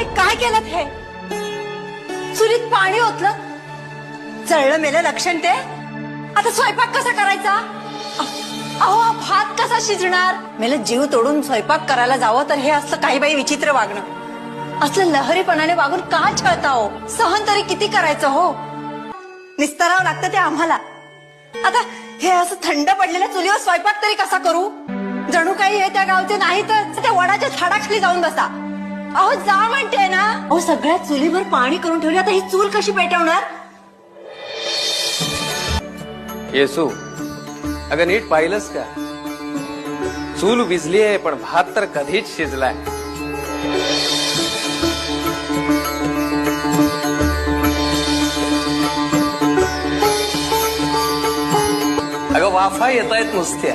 तुम्ही काय केलं हे? चुलीत पाणी ओतलं, जळलं मेलं लक्षण ते. आता स्वयंपाक कसा करायचा? अहो भात कसा शिजणार? मेलं जीव तोडून स्वयंपाक करायला जावं तर हे असलं काही बाई विचित्र वागणं. असलं लहरीपणाने वागून का छळता हो? सहन तरी किती करायचं हो? निस्तरावं लागतं ते आम्हाला. आता हे असं थंड पडलेल्या चुलीवर स्वयंपाक तरी कसा करू? जणू काही हे त्या गावचे नाही तर त्या वडाच्या झाडाखाली जाऊन बसा. अहो जा म्हणते ना. अहो सगळ्या चुलीवर पाणी करून ठेवली, आता ही चूल कशी पेटवणार? येसू, अगं नीट पाहिलंस का? चूल विजली आहे पण भात तर कधीच शिजलाय. अगं वाफा येत आहेत नुसत्या.